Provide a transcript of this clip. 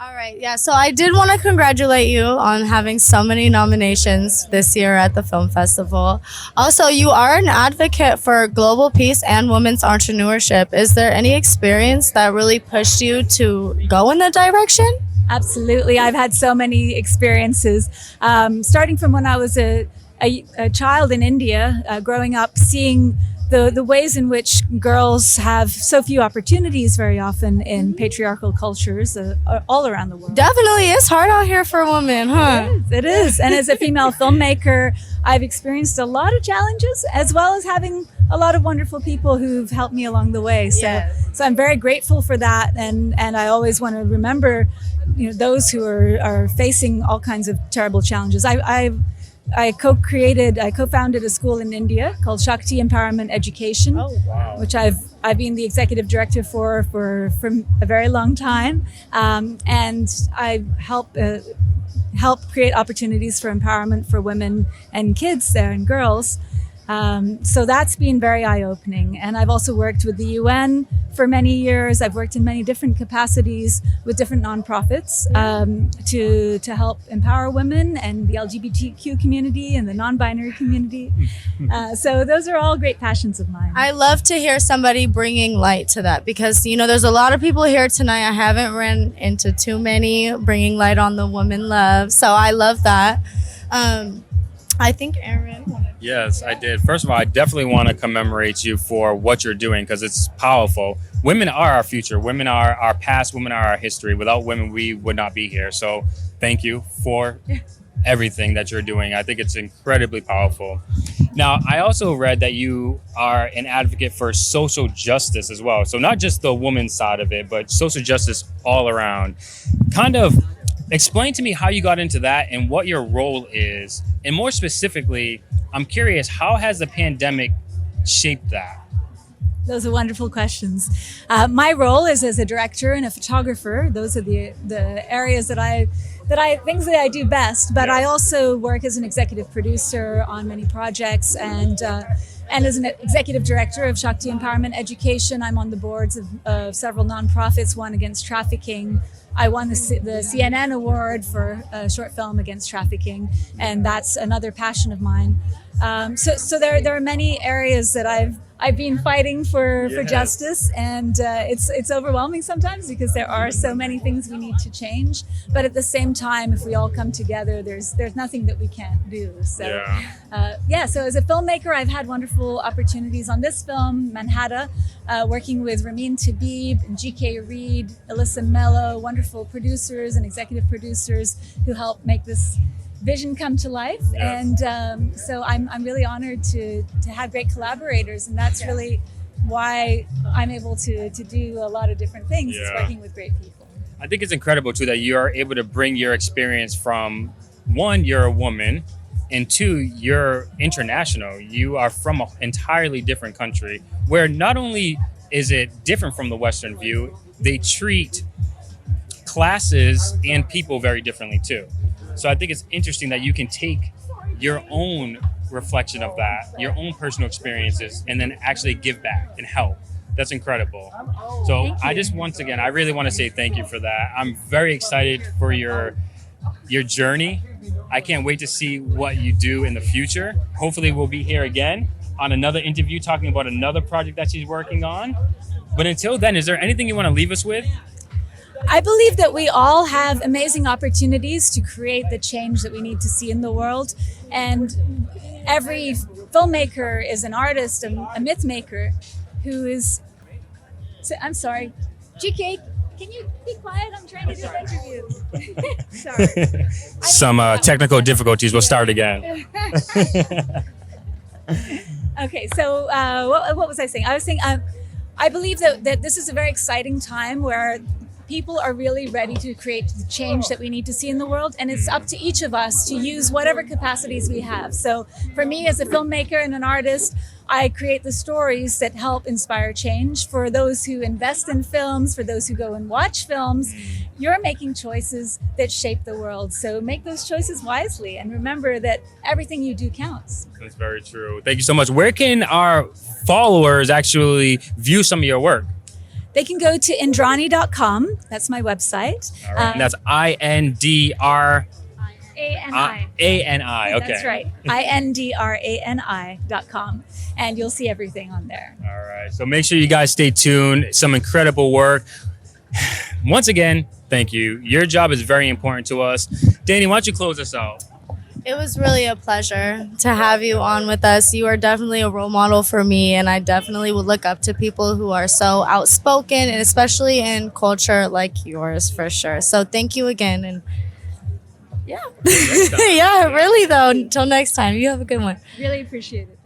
All right, yeah. So I did want to congratulate you on having so many nominations this year at the film festival. Also, you are an advocate for global peace and women's entrepreneurship. Is there any experience that really pushed you to go in that direction? Absolutely. I've had so many experiences, starting from when I was a child in India, growing up, seeing the ways in which girls have so few opportunities very often in patriarchal cultures all around the world. Definitely is hard out here for women, huh? It is. And as a female filmmaker, I've experienced a lot of challenges as well as having a lot of wonderful people who've helped me along the way. So I'm very grateful for that. And I always want to remember, those who are facing all kinds of terrible challenges. I co-founded a school in India called Shakti Empowerment Education, which I've been the executive director for a very long time, and I help create opportunities for empowerment for women and kids there and girls. So that's been very eye-opening. And I've also worked with the UN for many years. I've worked in many different capacities with different nonprofits to help empower women and the LGBTQ community and the non-binary community. So those are all great passions of mine. I love to hear somebody bringing light to that because, there's a lot of people here tonight. I haven't ran into too many bringing light on the woman love. So I love that. I think Aaron wanted to. Yes, I did. First of all, I definitely want to commemorate you for what you're doing because it's powerful. Women are our future. Women are our past. Women are our history. Without women, we would not be here. So thank you for everything that you're doing. I think it's incredibly powerful. Now, I also read that you are an advocate for social justice as well. So not just the woman's side of it, but social justice all around. Kind of explain to me how you got into that and what your role is. And more specifically, I'm curious, how has the pandemic shaped that? Those are wonderful questions. My role is as a director and a photographer. Those are the areas things that I do best. But I also work as an executive producer on many projects and as an executive director of Shakti Empowerment Education. I'm on the boards of several nonprofits, one against trafficking. I won the CNN award for a short film against trafficking, and that's another passion of mine. So there are many areas that I've been fighting for justice, and it's overwhelming sometimes because there are so many things we need to change. But at the same time, if we all come together, there's nothing that we can't do. So so as a filmmaker, I've had wonderful opportunities on this film, Manhattan, working with Ramin Tabib, G.K. Reed, Alyssa Mello, wonderful producers and executive producers who helped make this vision come to life. And so I'm really honored to have great collaborators, and that's really why I'm able to do a lot of different things, is working with great people. I think it's incredible too that you are able to bring your experience from, one, you're a woman, and two, you're international. You are from an entirely different country where not only is it different from the Western view, they treat classes and people very differently too. So I think it's interesting that you can take your own reflection of that, your own personal experiences, and then actually give back and help. That's incredible. So I just, once again, I really want to say thank you for that. I'm very excited for your journey. I can't wait to see what you do in the future. Hopefully we'll be here again on another interview talking about another project that she's working on. But until then, is there anything you want to leave us with? I believe that we all have amazing opportunities to create the change that we need to see in the world. And every filmmaker is an artist, a myth maker who is... So, I'm sorry. GK, can you be quiet? I'm trying to do an interview. Sorry. Some technical difficulties. We'll start again. Okay, so what was I saying? I was saying I believe that this is a very exciting time where people are really ready to create the change that we need to see in the world, and it's up to each of us to use whatever capacities we have. So for me, as a filmmaker and an artist, I create the stories that help inspire change. For those who invest in films, for those who go and watch films, you're making choices that shape the world. So make those choices wisely and remember that everything you do counts. That's very true. Thank you so much. Where can our followers actually view some of your work? they can go to indrani.com. That's my website. All right. And that's INDR. ANI. ANI. Okay. That's right. INDRANI.com. And you'll see everything on there. All right. So make sure you guys stay tuned. Some incredible work. Once again, thank you. Your job is very important to us. Danny, why don't you close us out? It was really a pleasure to have you on with us. You are definitely a role model for me, and I definitely would look up to people who are so outspoken, and especially in culture like yours, for sure. So thank you again, and yeah, yeah, really though. Until next time, you have a good one. Really appreciate it.